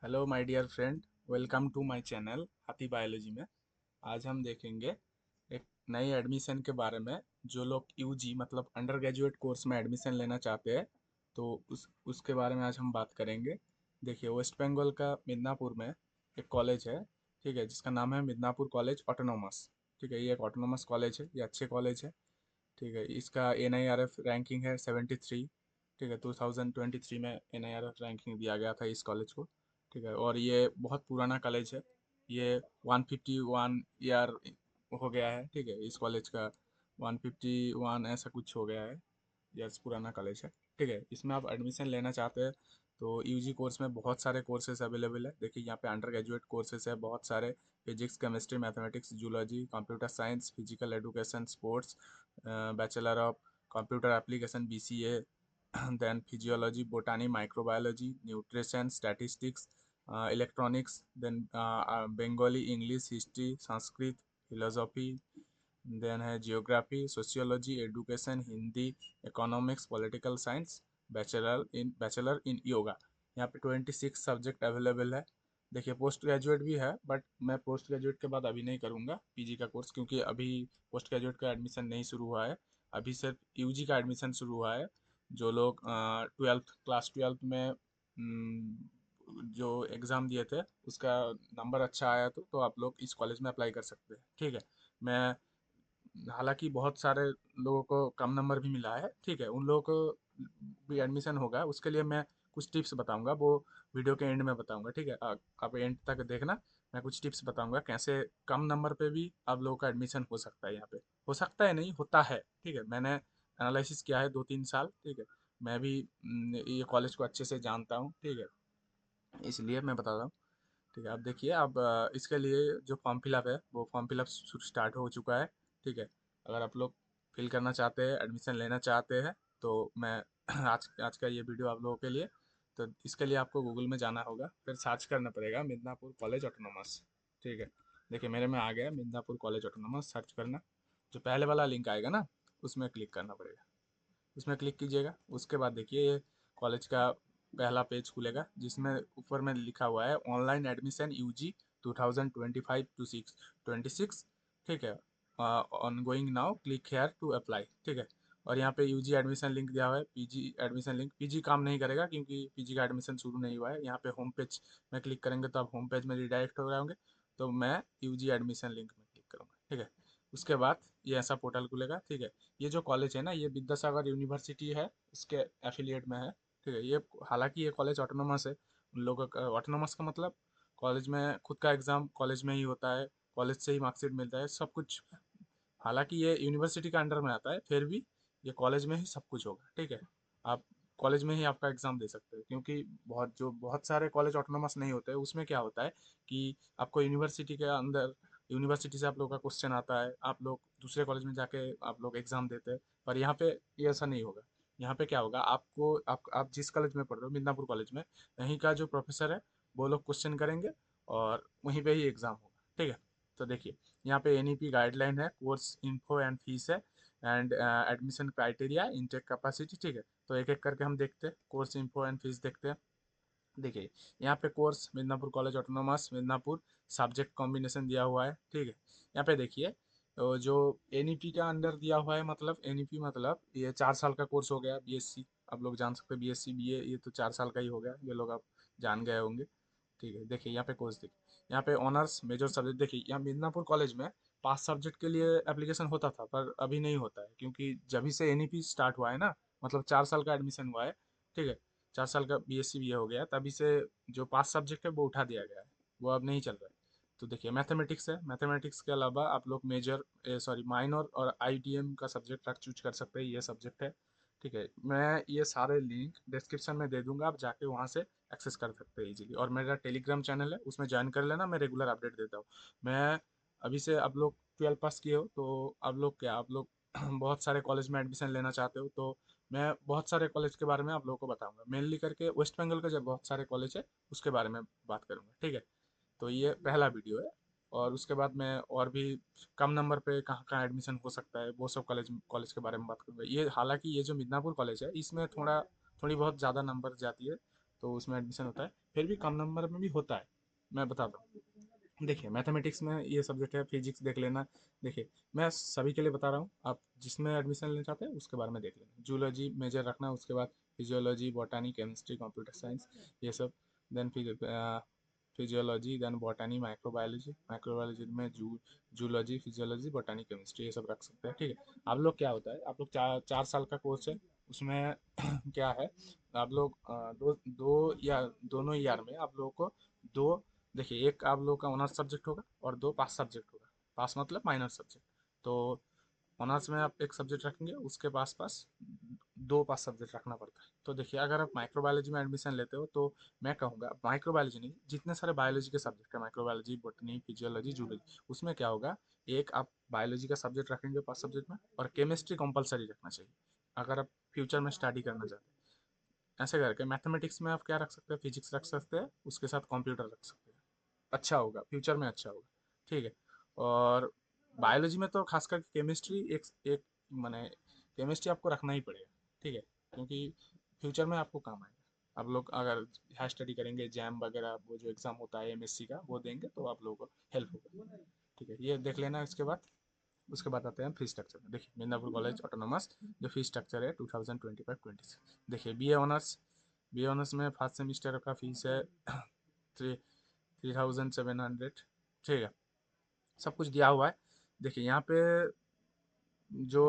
Hello my dear friend, welcome to my channel हाथी biology में। आज हम देखेंगे एक नई एडमिशन के बारे में। जो लोग यूजी मतलब अंडर ग्रेजुएट कोर्स में एडमिशन लेना चाहते हैं, तो उसके बारे में आज हम बात करेंगे। देखिए, वेस्ट बंगाल का मिदनापुर में एक कॉलेज है, ठीक है, जिसका नाम है मिदनापुर कॉलेज ऑटोनोमस। ठीक है, ये एक ऑटोनोमस कॉलेज है, ये अच्छे कॉलेज है। ठीक है, इसका NIRF रैंकिंग है 73। ठीक है, 2023 में NIRF रैंकिंग दिया गया था इस कॉलेज को। ठीक है, और ये बहुत पुराना कॉलेज है। ये 151 ईयर हो गया है। ठीक है, इस कॉलेज का 151 ऐसा कुछ हो गया है, ईयर्स पुराना कॉलेज है। ठीक है, इसमें आप एडमिशन लेना चाहते हैं तो यूजी कोर्स में बहुत सारे कोर्सेज अवेलेबल है। देखिए, यहाँ पे अंडर ग्रेजुएट कोर्सेज है बहुत सारे। Physics, chemistry, mathematics, zoology, computer science, physical education, sports, bachelor of computer application BCA, then physiology, botany, microbiology, nutrition, statistics, electronics, then Bengali, English, history, Sanskrit, philosophy, then है geography, sociology, education, Hindi, economics, political science, bachelor in yoga. यहाँ पे 26 subject available है। देखिए, post graduate भी है, but मैं post graduate के बाद अभी नहीं करूँगा पीजी का कोर्स, क्योंकि अभी पोस्ट ग्रेजुएट का एडमिशन नहीं शुरू हुआ है। अभी सिर्फ यूजी का एडमिशन शुरू हुआ है। जो लोग क्लास ट्वेल्थ में जो एग्ज़ाम दिए थे, उसका नंबर अच्छा आया तो आप लोग इस कॉलेज में अप्लाई कर सकते हैं। ठीक है, मैं हालांकि बहुत सारे लोगों को कम नंबर भी मिला है। ठीक है, उन लोगों को भी एडमिशन होगा, उसके लिए मैं कुछ टिप्स बताऊंगा, वो वीडियो के एंड में बताऊंगा। ठीक है, आप एंड तक देखना। मैं कुछ टिप्स बताऊंगा कैसे कम नंबर पे भी आप लोगों का एडमिशन हो सकता है यहाँ पे। हो सकता है नहीं, होता है। ठीक है, मैंने एनालिसिस किया है 2-3 साल। ठीक है, मैं भी ये कॉलेज को अच्छे से जानता हूँ। ठीक है, इसलिए मैं बता रहा हूँ। ठीक है, अब देखिए, अब इसके लिए जो फॉर्म फिलअप है, वो फॉर्म फिलअप स्टार्ट हो चुका है। ठीक है, अगर आप लोग फिल करना चाहते हैं, एडमिशन लेना चाहते हैं, तो मैं आज आज का ये वीडियो आप लोगों के लिए। तो इसके लिए आपको गूगल में जाना होगा, फिर सर्च करना पड़ेगा मिदनापुर कॉलेज ऑटोनोमस। ठीक है, देखिए मेरे में आ गया मिदनापुर कॉलेज ऑटोनोमस, सर्च करना। जो पहले वाला लिंक आएगा ना, उसमें क्लिक करना पड़ेगा। उसमें क्लिक कीजिएगा। उसके बाद देखिए, ये कॉलेज का पहला पेज खुलेगा, जिसमें ऊपर में लिखा हुआ है ऑनलाइन एडमिशन यूजी 2025 टू 6 26। ठीक है, on going now, click here to apply. ठीक है, और यहाँ पे यूजी एडमिशन लिंक दिया हुआ है, पीजी एडमिशन लिंक। पीजी काम नहीं करेगा क्योंकि पीजी का एडमिशन शुरू नहीं हुआ है। यहाँ पे होम पेज में क्लिक करेंगे तो आप होम पेज में रिडायरेक्ट हो जाओगे। तो मैं यूजी एडमिशन लिंक में क्लिक करूँगा। ठीक है, उसके बाद ये ऐसा पोर्टल खुलेगा। ठीक है, ये जो कॉलेज है ना, ये विद्यासागर यूनिवर्सिटी है, उसके एफिलिएट में है। ठीक है, ये हालांकि ये कॉलेज ऑटोनोमस है। उन लोगों का ऑटोनोमस का मतलब कॉलेज में खुद का एग्ज़ाम कॉलेज में ही होता है, कॉलेज से ही मार्कशीट मिलता है, सब कुछ। हालांकि ये यूनिवर्सिटी का अंडर में आता है, फिर भी ये कॉलेज में ही सब कुछ होगा। ठीक है, आप कॉलेज में ही आपका एग्ज़ाम दे सकते हैं, क्योंकि बहुत सारे कॉलेज ऑटोनोमस नहीं होते। उसमें क्या होता है कि आपको यूनिवर्सिटी के अंदर, यूनिवर्सिटी से आप लोगों का क्वेश्चन आता है, आप लोग दूसरे कॉलेज में जाके आप लोग एग्ज़ाम देते हैं। पर यहाँ पे ये ऐसा नहीं होगा। यहाँ पे क्या होगा, आपको आप जिस कॉलेज में पढ़ रहे हो, मिदनापुर कॉलेज में, वहीं का जो प्रोफेसर है, वो लोग क्वेश्चन करेंगे और वहीं पे ही एग्ज़ाम होगा। ठीक है, तो देखिए, यहाँ पे NEP गाइडलाइन है, कोर्स इन्फो एंड फीस है, and admission criteria, intake capacity. ठीक है, तो एक एक करके हम देखते हैं, कोर्स इन्फो एंड फीस देखते हैं। देखिए, यहाँ पे course Midnapore college autonomous Midnapore, subject combination दिया हुआ है। ठीक है, यहाँ पे देखिए, तो जो NEP का अंडर दिया हुआ है, मतलब NEP मतलब ये 4 साल का कोर्स हो गया। BSc आप लोग जान सकते हैं, BSc BA ये तो 4 साल का ही हो गया, ये लोग आप जान गए होंगे। ठीक है, देखिए यहाँ पे कोर्स देखिए, यहाँ पे ऑनर्स मेजर सब्जेक्ट। देखिए, यहाँ मिदनापुर कॉलेज में 5 सब्जेक्ट के लिए एप्लीकेशन होता था, पर अभी नहीं होता है, क्योंकि जब से NEP स्टार्ट हुआ है ना, मतलब 4 साल का एडमिशन हुआ है। ठीक है, 4 साल का BSc BA हो गया, तभी से जो 5 सब्जेक्ट है वो उठा दिया गया है, वो अब नहीं चल रहा है। तो देखिए, मैथमेटिक्स है, मैथमेटिक्स के अलावा आप लोग मेजर सॉरी माइनर और ITM का सब्जेक्ट रख चूज कर सकते हैं, ये सब्जेक्ट है। ठीक है, मैं ये सारे लिंक डिस्क्रिप्शन में दे दूंगा, आप जाके वहाँ से एक्सेस कर सकते हैं इजीली। और मेरा टेलीग्राम चैनल है, उसमें ज्वाइन कर लेना, मैं रेगुलर अपडेट देता हूँ। मैं अभी से, आप लोग 12 पास किए हो तो आप लोग बहुत सारे कॉलेज में एडमिशन लेना चाहते हो, तो मैं बहुत सारे कॉलेज के बारे में आप लोगों को बताऊंगा। मेनली करके वेस्ट बंगाल के जो बहुत सारे कॉलेज है, उसके बारे में बात करूंगा। ठीक है, तो ये पहला वीडियो है। और उसके बाद मैं और भी कम नंबर पे कहाँ कहाँ एडमिशन हो सकता है, वो सब कॉलेज कॉलेज के बारे में बात करूंगा। ये हालांकि ये जो मिदनापुर कॉलेज है, इसमें थोड़ी बहुत ज़्यादा नंबर जाती है, तो उसमें एडमिशन होता है, फिर भी कम नंबर में भी होता है। मैं बताता हूँ। देखिए मैथमेटिक्स में ये सब्जेक्ट है, फिजिक्स देख लेना। देखिए मैं सभी के लिए बता रहा हूँ, आप जिसमें एडमिशन लेना चाहते हैं उसके बारे में देख लेना। जूलॉजी मेजर रखना, उसके बाद physiology, botany, chemistry, computer science, ये सब। Then physiology, then botany, microbiology. Microbiology में जूलॉजी, फिजियोलॉजी, बॉटनी, केमिस्ट्री, ये सब रख सकते हैं। ठीक है, आप लोग क्या होता है, आप लोग 4 साल का कोर्स है उसमें क्या है, आप लोग दो दो या दोनों ईयर में आप लोगों को दो, देखिए एक आप लोगों का ऑनर्स सब्जेक्ट होगा और दो पास सब्जेक्ट होगा। पास मतलब माइनर सब्जेक्ट। तो ऑनर्स में आप एक सब्जेक्ट रखेंगे, उसके पास पास दो पास सब्जेक्ट रखना पड़ता है। तो देखिए अगर आप माइक्रोबायोलॉजी में एडमिशन लेते हो तो मैं कहूँगा माइक्रोबायोलॉजी नहीं, जितने सारे बायोलॉजी के सब्जेक्ट है, माइक्रोबायोलॉजी, बॉटनी, फिजियोलॉजी, जूलॉजी, उसमें क्या होगा, एक आप बायोलॉजी का सब्जेक्ट रखेंगे पास सब्जेक्ट में, और केमिस्ट्री कंपलसरी रखना चाहिए अगर आप फ्यूचर में स्टडी करना चाहते हैं। ऐसे करके मैथमेटिक्स में आप क्या रख सकते हैं, फिजिक्स रख सकते हैं, उसके साथ कंप्यूटर रख सकते हैं। अच्छा होगा, फ्यूचर में अच्छा होगा। ठीक है। और बायोलॉजी में तो खास करके केमिस्ट्री एक एक माने केमिस्ट्री आपको रखना ही पड़ेगा। ठीक है, क्योंकि फ्यूचर में आपको काम आएगा। आप लोग अगर हाई स्टडी करेंगे, जैम वगैरह वो जो एग्ज़ाम होता है एमएससी का, वो देंगे तो आप लोगों को हेल्प होगा। ठीक है, ये देख लेना। इसके बाद उसके बाद आते हैं फीस स्ट्रक्चर में। देखिए मिदनापुर कॉलेज ऑटोनोमस जो फीस स्ट्रक्चर है 2025-26। देखिए बी ए ऑनर्स में फर्स्ट सेमिस्टर का फीस है 3700। ठीक है, सब कुछ दिया हुआ है। देखिए यहाँ पे जो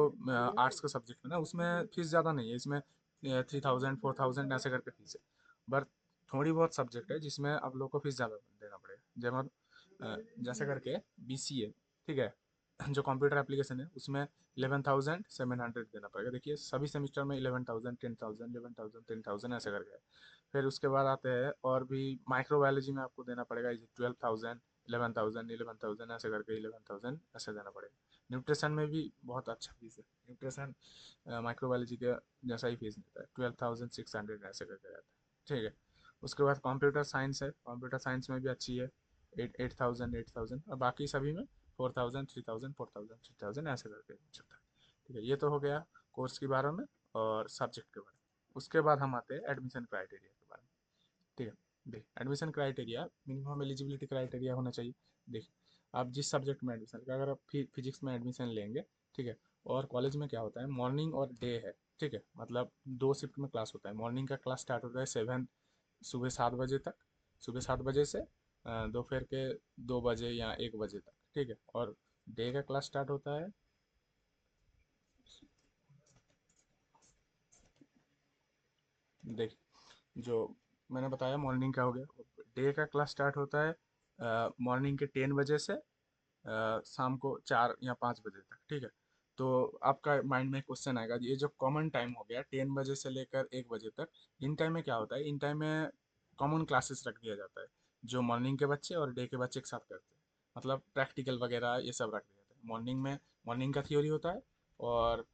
आर्ट्स का सब्जेक्ट है ना, उसमें फीस ज़्यादा नहीं है। इसमें 3000 4000 ऐसे करके फीस है। बट थोड़ी बहुत सब्जेक्ट है जिसमें आप लोग को फीस ज़्यादा देना पड़ेगा। जैसे करके BCA, ठीक है, जो कंप्यूटर एप्लीकेशन है उसमें 11,700 देना पड़ेगा। देखिए सभी सेमिस्टर में 11,000 10,000 11,000 10,000 ऐसे करके है। फिर उसके बाद आते हैं और भी माइक्रोबायोलॉजी में आपको देना पड़ेगा 12,000 11,000 11,000 ऐसे करके 11,000 ऐसे देना पड़ेगा। न्यूट्रिशन में भी बहुत अच्छा फीस है। न्यूट्रिशन माइक्रोबायोलॉजी के जैसा ही फीस देता है, 12,600 ऐसे करके रहता है। ठीक है, उसके बाद कंप्यूटर साइंस है। कंप्यूटर साइंस में भी अच्छी है, 8,000 और बाकी सभी में 4,000 3,000 4,000 3,000 ऐसे करके चलता है। ठीक है, ये तो हो गया कोर्स के बारे में और सब्जेक्ट के बारे में। उसके बाद हम आते हैं एडमिशन क्राइटेरिया के बारे में। ठीक है, देख admission criteria, minimum eligibility criteria होना चाहिए। देख आप जिस सब्जेक्ट में एडमिशन, अगर आप फिजिक्स में एडमिशन लेंगे, ठीक है, और कॉलेज में क्या होता है, मॉर्निंग और डे है। ठीक है, मतलब दो शिफ्ट में क्लास होता है। मॉर्निंग का क्लास स्टार्ट होता है 7, सुबह 7 बजे तक, सुबह 7 बजे से दोपहर के 2 बजे या 1 बजे तक। ठीक है, और डे का क्लास स्टार्ट होता है, देख जो मैंने बताया मॉर्निंग का हो गया। डे का क्लास स्टार्ट होता है मॉर्निंग के 10 बजे से शाम को 4 या 5 बजे तक। ठीक है, तो आपका माइंड में क्वेश्चन आएगा, ये जो कॉमन टाइम हो गया 10 बजे से लेकर 1 बजे तक, इन टाइम में क्या होता है, इन टाइम में कॉमन क्लासेस रख दिया जाता है जो मॉर्निंग के बच्चे और डे के बच्चे एक साथ करते हैं। मतलब प्रैक्टिकल वगैरह ये सब रख दिया जाता है। मॉर्निंग में मॉर्निंग का थ्योरी होता है, और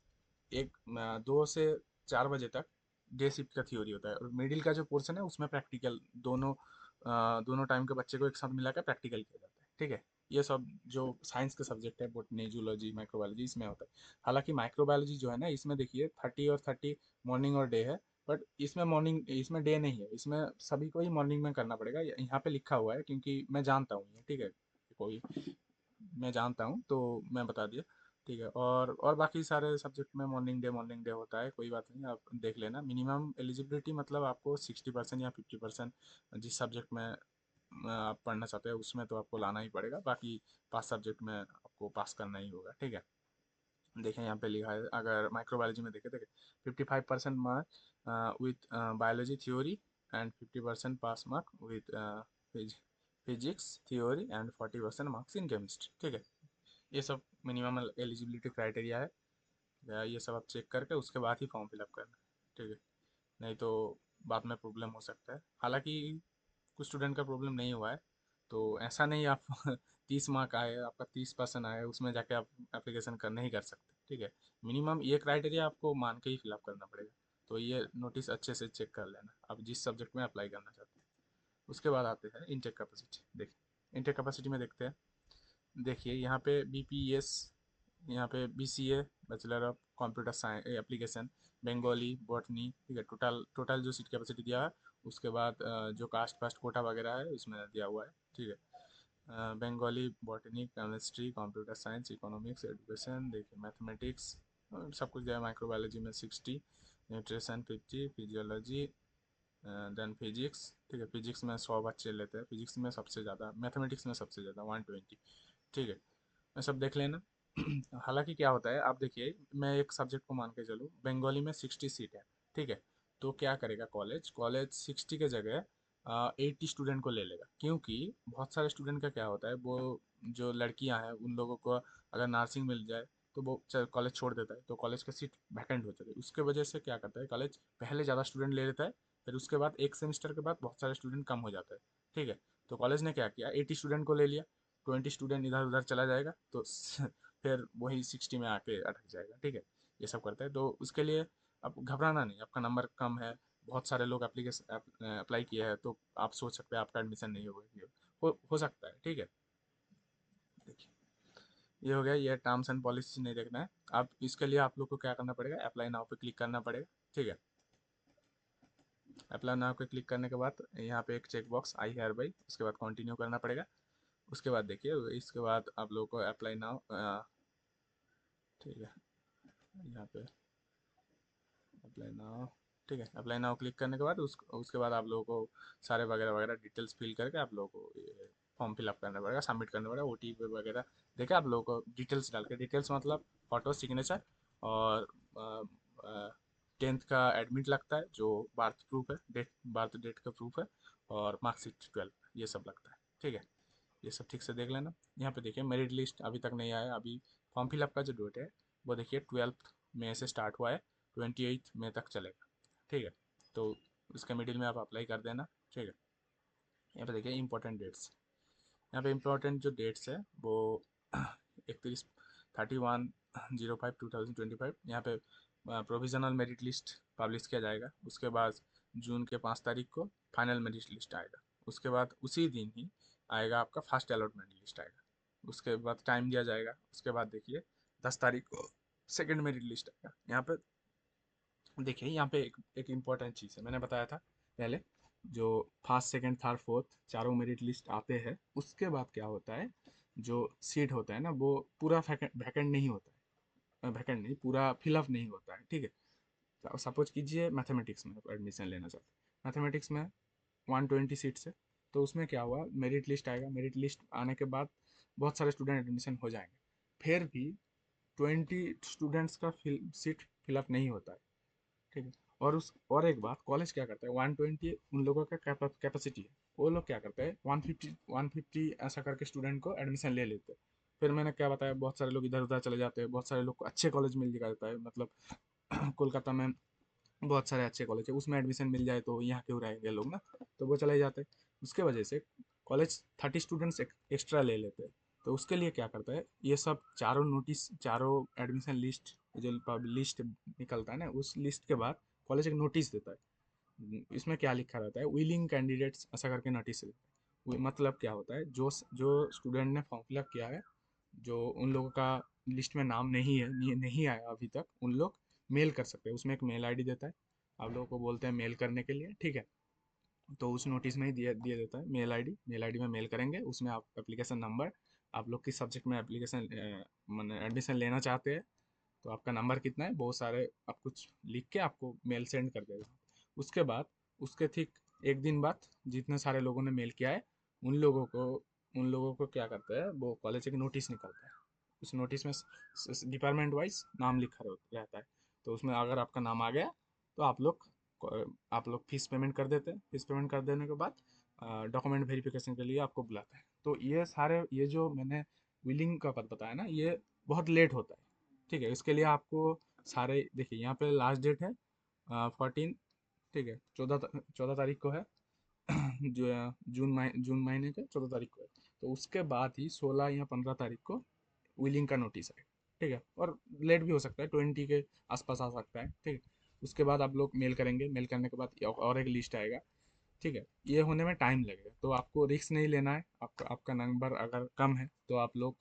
2 से 4 बजे तक डे शिफ्ट का थ्योरी होता है, और मिडिल का जो पोर्शन है उसमें प्रैक्टिकल दोनों टाइम के बच्चे को एक साथ मिला कर प्रैक्टिकल किया जाता है। ठीक है, ये सब जो साइंस के सब्जेक्ट है, बोटनी, जूलॉजी, माइक्रोबायोलॉजी, इसमें होता है। हालांकि माइक्रोबायोलॉजी जो है ना, इसमें देखिए 30 और 30 मॉर्निंग और डे है। बट इसमें डे नहीं है, इसमें सभी को ही मॉर्निंग में करना पड़ेगा। यहाँ पे लिखा हुआ है क्योंकि मैं जानता हूँ ये। ठीक है, कोई मैं जानता हूँ तो मैं बता दिया। ठीक है, और बाकी सारे सब्जेक्ट में मॉर्निंग डे होता है, कोई बात नहीं, आप देख लेना। मिनिमम एलिजिबिलिटी मतलब आपको 60% या 50% जिस सब्जेक्ट में आप पढ़ना चाहते हैं उसमें तो आपको लाना ही पड़ेगा। बाकी 5 सब्जेक्ट में आपको पास करना ही होगा। ठीक है, देखें यहाँ पे लिखा है, अगर माइक्रोबायोलॉजी में देखें, 55% mark with biology theory and 50% pass mark with physics theory and 40% marks in chemistry. ठीक है, ये सब मिनिमम एलिजिबिलिटी क्राइटेरिया है। ये सब आप चेक करके उसके बाद ही फॉर्म फिलअप करना। ठीक है, नहीं तो बाद में प्रॉब्लम हो सकता है। हालांकि कुछ स्टूडेंट का प्रॉब्लम नहीं हुआ है, तो ऐसा नहीं आप 30 मार्क आए, आपका 30% आए, उसमें जाके आप एप्लीकेशन कर नहीं कर सकते। ठीक है, मिनिमम ये क्राइटेरिया आपको मान के ही फिलअप करना पड़ेगा। तो ये नोटिस अच्छे से चेक कर लेना आप जिस सब्जेक्ट में अप्लाई करना चाहते हैं। उसके बाद आते हैं इनटेक कैपेसिटी। देखिए इनटेक कैपेसिटी में देखते हैं। देखिए यहाँ पे BPS, यहाँ पे BCA, bachelor of computer science application, Bengali, botany. ठीक है, टोटल टोटल जो सीट कैपेसिटी दिया है उसके बाद जो कास्ट पास्ट कोटा वगैरह है उसमें दिया हुआ है, ठीक है। Bengali, botany, chemistry, computer science, economics, education, देखिए मैथमेटिक्स, सब कुछ दिया है। माइक्रोबायोलॉजी में 60, न्यूट्रिशन 50, फिजियोलॉजी, देन फिजिक्स, ठीक है। फिजिक्स में 100 बच्चे लेते हैं, फिजिक्स में सबसे ज़्यादा, मैथमेटिक्स में सबसे ज़्यादा 120, ठीक है। मैं सब देख लेना। हालांकि क्या होता है, आप देखिए, मैं एक सब्जेक्ट को मान के चलूँ, बंगाली में 60 सीट है, ठीक है। तो क्या करेगा कॉलेज, 60 के जगह 80 स्टूडेंट को ले लेगा, क्योंकि बहुत सारे स्टूडेंट का क्या होता है, वो जो लड़कियां हैं उन लोगों को अगर नर्सिंग मिल जाए तो वो कॉलेज छोड़ देता है, तो कॉलेज का सीट वैकेंट हो जाती है। उसके वजह से क्या करता है कॉलेज, पहले ज़्यादा स्टूडेंट ले लेता है, फिर उसके बाद एक सेमेस्टर के बाद बहुत सारे स्टूडेंट कम हो जाता है, ठीक है। तो कॉलेज ने क्या किया, 80 स्टूडेंट को ले लिया, 20 स्टूडेंट इधर उधर चला जाएगा, तो फिर वही 60 में आके अटक जाएगा, ठीक है। ये सब करता है, तो उसके लिए अब घबराना नहीं, आपका नंबर कम है, बहुत सारे लोग एप्लीकेशन अप्लाई किए हैं, तो आप सोच सकते हैं आपका एडमिशन नहीं होगा, हो सकता है, ठीक है। देखिए, ये हो गया, ये टर्म्स एंड पॉलिसी नहीं देखना है। अब इसके लिए आप लोग को क्या करना पड़ेगा, अप्लाई नाउ पे क्लिक करना पड़ेगा, ठीक है। अप्लाई नाउ पे क्लिक करने के बाद यहाँ पे एक check box I hereby, उसके बाद कंटिन्यू करना पड़ेगा। उसके बाद देखिए, इसके बाद आप लोगों को अप्लाई नाउ, ठीक है, यहाँ पे अप्लाई नाउ, ठीक है। अप्लाई नाउ क्लिक करने के बाद उसके बाद आप लोगों को सारे वगैरह वगैरह डिटेल्स फिल करके आप लोगों को ये फॉर्म फिलअप करना पड़ेगा, सबमिट करना पड़ेगा, OTP वगैरह देखे आप लोगों को डिटेल्स डाल के, डिटेल्स मतलब फोटो, सिग्नेचर, और 10th का एडमिट लगता है, जो बर्थ प्रूफ है, बर्थ डेट का प्रूफ है, और मार्कशीट 12, ये सब लगता है, ठीक है। ये सब ठीक से देख लेना। यहाँ पे देखिए मेरिट लिस्ट अभी तक नहीं आया, अभी फॉर्म फिलअप का जो डेट है वो देखिए 12 मई से स्टार्ट हुआ है, 28 मई तक चलेगा, ठीक है। तो उसके मिडिल में आप अप्लाई कर देना, ठीक है। यहाँ पे देखिए इंपॉर्टेंट डेट्स, यहाँ पे इंपॉर्टेंट जो डेट्स है वो 31, 31/05/2025, यहाँ पे प्रोविजनल मेरिट लिस्ट पब्लिश किया जाएगा। उसके बाद जून के 5 तारीख को फाइनल मेरिट लिस्ट आएगा। उसके बाद उसी दिन ही आएगा आपका फर्स्ट अलॉटमेंट लिस्ट आएगा। उसके बाद टाइम दिया जाएगा। उसके बाद देखिए 10 तारीख को सेकेंड मेरिट लिस्ट आएगा। यहाँ पे देखिए, यहाँ पे एक इम्पॉर्टेंट चीज़ है, मैंने बताया था पहले, जो फर्स्ट सेकंड थर्ड फोर्थ चारों मेरिट लिस्ट आते हैं, उसके बाद क्या होता है, जो सीट होता है ना वो पूरा वैकेंट नहीं होता है, वैकेंट नहीं, पूरा फिलअप नहीं होता है, ठीक है। तो सपोज कीजिए मैथमेटिक्स में आप एडमिशन लेना चाहते हैं, मैथमेटिक्स में 120 सीट्स है, तो उसमें क्या हुआ, मेरिट लिस्ट आएगा, मेरिट लिस्ट आने के बाद बहुत सारे स्टूडेंट एडमिशन हो जाएंगे, फिर भी 20 स्टूडेंट्स का सीट फिलअप नहीं होता है, ठीक है। और एक बात, कॉलेज क्या करता है, 120 उन लोगों का कैपेसिटी है, वो लोग क्या करते हैं 150 ऐसा करके स्टूडेंट को एडमिशन ले लेते हैं। फिर मैंने क्या बताया, बहुत सारे लोग इधर उधर चले जाते हैं, बहुत सारे लोग को अच्छे कॉलेज मिल जाता है, मतलब कोलकाता में बहुत सारे अच्छे कॉलेज है, उसमें एडमिशन मिल जाए तो यहाँ क्यों रहेंगे लोग ना, तो वो चले जाते हैं। उसके वजह से कॉलेज 30 स्टूडेंट्स एक्स्ट्रा ले लेते हैं। तो उसके लिए क्या करता है, ये सब चारों नोटिस, चारों एडमिशन लिस्ट, जो लिस्ट निकलता है ना, उस लिस्ट के बाद कॉलेज एक नोटिस देता है। इसमें क्या लिखा रहता है, विलिंग कैंडिडेट्स ऐसा करके नोटिस देता है। मतलब क्या होता है, जो जो स्टूडेंट ने फॉर्म फिलअप किया है, जो उन लोगों का लिस्ट में नाम नहीं है, नहीं आया अभी तक, उन लोग मेल कर सकते हैं। उसमें एक मेल आईडी देता है, आप लोगों को बोलते हैं मेल करने के लिए, ठीक है। तो उस नोटिस में ही दिया दिया देता है मेल आईडी में मेल करेंगे, उसमें आप एप्लीकेशन नंबर, आप लोग किस सब्जेक्ट में एप्लीकेशन मैंने एडमिशन लेना चाहते हैं, तो आपका नंबर कितना है, बहुत सारे आप कुछ लिख के आपको मेल सेंड कर देगा। उसके बाद उसके ठीक एक दिन बाद जितने सारे लोगों ने मेल किया है, उन लोगों को उन लोगों को क्या करता है, वो कॉलेज एक नोटिस निकलता है। उस नोटिस में डिपार्टमेंट वाइज नाम लिखा रहता है। तो उसमें अगर आपका नाम आ गया तो आप लोग फीस पेमेंट कर देते हैं। फीस पेमेंट कर देने के बाद डॉक्यूमेंट वेरिफिकेशन के लिए आपको बुलाते हैं। तो ये जो मैंने विलिंग का पद बताया ना, ये बहुत लेट होता है, ठीक है। इसके लिए आपको सारे देखिए, यहाँ पे लास्ट डेट है 14, ठीक है, 14 तारीख को है, जो जून महीने के 14 तारीख को है। तो उसके बाद ही 16 या 15 तारीख को विलिंग का नोटिस है, ठीक है। और लेट भी हो सकता है, 20 के आसपास आ सकता है, ठीक है। उसके बाद आप लोग मेल करेंगे, मेल करने के बाद और एक लिस्ट आएगा, ठीक है। ये होने में टाइम लगेगा, तो आपको रिस्क नहीं लेना है। आपका नंबर अगर कम है तो आप लोग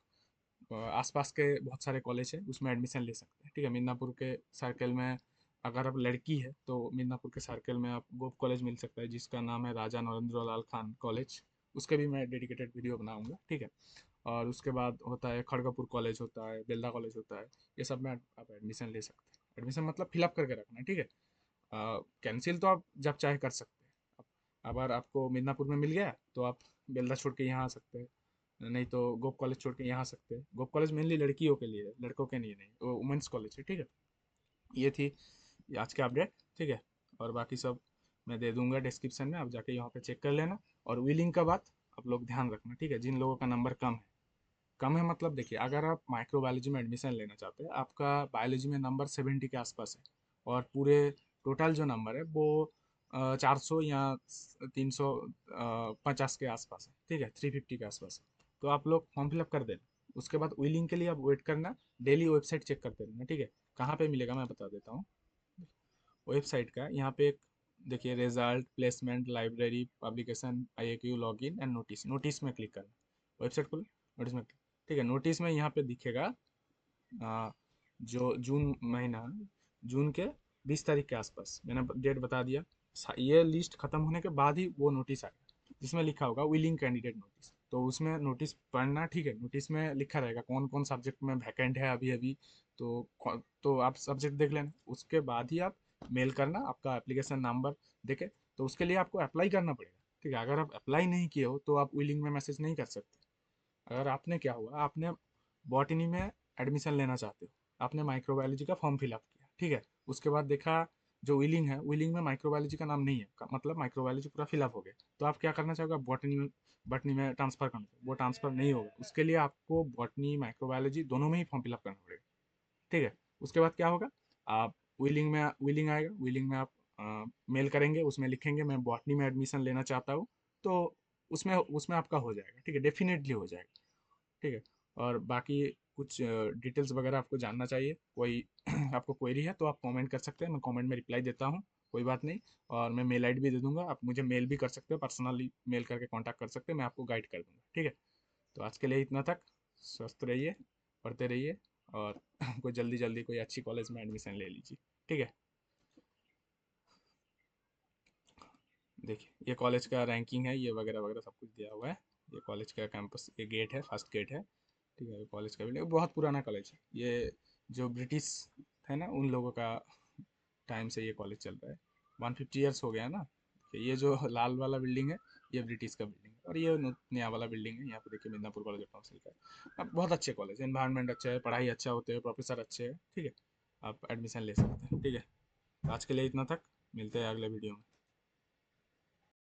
आसपास के बहुत सारे कॉलेज है उसमें एडमिशन ले सकते हैं, ठीक है। मिदनापुर के सर्कल में अगर आप लड़की है तो मिदनापुर के सर्कल में आप गोप कॉलेज मिल सकता है, जिसका नाम है राजा नरेंद्र लाल खान कॉलेज। उसके भी मैं डेडिकेटेड वीडियो बनाऊंगा, ठीक है। और उसके बाद होता है खड़गपुर कॉलेज, होता है बेलदा कॉलेज, होता है। ये सब में आप एडमिशन ले सकते हैं। एडमिशन मतलब फिलअप करके रखना है, ठीक है। कैंसिल तो आप जब चाहे कर सकते हैं। अगर आपको मिदनापुर में मिल गया तो आप बेलदा छोड़ के यहाँ आ सकते हैं, नहीं तो गोप कॉलेज छोड़ के यहाँ आ सकते हैं। गोप कॉलेज मेनली लड़कियों के लिए है, लड़कों के लिए नहीं, वो वुमेंस कॉलेज है, ठीक है। ये थी आज की अपडेट, ठीक है। और बाकी सब मैं दे दूंगा डिस्क्रिप्शन में, आप जाके यहाँ पे चेक कर लेना। और विलिंग का बात आप लोग ध्यान रखना, ठीक है। जिन लोगों का नंबर कम है, कम है मतलब देखिए, अगर आप माइक्रोबायोलॉजी में एडमिशन लेना चाहते हैं, आपका बायोलॉजी में नंबर 70 के आसपास है, और पूरे टोटल जो नंबर है वो 400 या 350 के आसपास है, ठीक है, 350 के आसपास है। तो आप लोग फॉर्म फिलअप कर देना। उसके बाद विलिंग के लिए आप वेट करना, डेली वेबसाइट चेक करते रहना, ठीक है। कहाँ पे मिलेगा मैं बता देता हूँ वेबसाइट का। यहाँ पे एक देखिए, result, placement, library, publication, IAQ, login and notice. Notice में क्लिक करना, वेबसाइट खोलो, नोटिस में, ठीक है। नोटिस में यहाँ पे दिखेगा जो जून महीना, जून के 20 तारीख के आसपास, मैंने डेट बता दिया। ये लिस्ट खत्म होने के बाद ही वो नोटिस आएगा, जिसमें लिखा होगा विलिंग कैंडिडेट नोटिस। तो उसमें नोटिस पढ़ना, ठीक है। नोटिस में लिखा रहेगा कौन कौन सब्जेक्ट में वैकेंट है अभी अभी। तो तो आप सब्जेक्ट देख लेना, उसके बाद ही आप मेल करना आपका एप्लीकेशन नंबर देके। तो उसके लिए आपको अप्लाई करना पड़ेगा, ठीक है। अगर आप अप्लाई नहीं किए हो तो आप विलिंग में मैसेज नहीं कर सकते। अगर आपने क्या हुआ, आपने बॉटनी में एडमिशन लेना चाहते हो, आपने माइक्रोबायोलॉजी का फॉर्म फिलअप किया, ठीक है। उसके बाद देखा जो विलिंग है, विलिंग में माइक्रोबायोलॉजी का नाम नहीं है, मतलब माइक्रोबायोलॉजी पूरा फिलअप हो गया। तो आप क्या करना चाहोगे, बॉटनी में ट्रांसफर करना चाहोगे, वो ट्रांसफर नहीं होगा। उसके लिए आपको बॉटनी माइक्रोबायोलॉजी दोनों में ही फॉर्म फिलअप करना पड़ेगा, ठीक है। उसके बाद क्या होगा, आप विलिंग आएगा, विलिंग में आप मेल करेंगे, उसमें लिखेंगे मैं बॉटनी में एडमिशन लेना चाहता हूँ। तो उसमें उसमें आपका हो जाएगा, ठीक है, डेफिनेटली हो जाएगा, ठीक है। और बाकी कुछ डिटेल्स वगैरह आपको जानना चाहिए, कोई आपको क्वेरी है तो आप कमेंट कर सकते हैं, मैं कमेंट में रिप्लाई देता हूँ, कोई बात नहीं। और मैं मेल आईडी भी दे दूंगा, आप मुझे मेल भी कर सकते हो, पर्सनली मेल करके कांटेक्ट कर सकते हैं, मैं आपको गाइड कर दूंगा, ठीक है। तो आज के लिए इतना तक। स्वस्थ रहिए, पढ़ते रहिए, और कोई जल्दी जल्दी कोई अच्छी कॉलेज में एडमिशन ले लीजिए, ठीक है। देखिए, ये कॉलेज का रैंकिंग है, ये वगैरह वगैरह सब कुछ दिया हुआ है। ये कॉलेज का कैंपस, ये गेट है, फर्स्ट गेट है, ठीक है। ये कॉलेज का बिल्डिंग बहुत पुराना कॉलेज है। ये जो ब्रिटिश है ना, उन लोगों का टाइम से ये कॉलेज चल रहा है। 150 ईयर्स हो गया है ना। ये जो लाल वाला बिल्डिंग है, ये ब्रिटिश का बिल्डिंग है। और ये नया वाला बिल्डिंग है, यहाँ पे देखिए, मिदनापुर कॉलेज ऑफ काउंसिल का है। अब बहुत अच्छे कॉलेज है, एनवायरनमेंट अच्छा है, पढ़ाई अच्छा होते हैं, प्रोफेसर अच्छे हैं, ठीक है। आप एडमिशन ले सकते हैं, ठीक है। तो आज के लिए इतना तक, मिलते हैं अगले वीडियो में।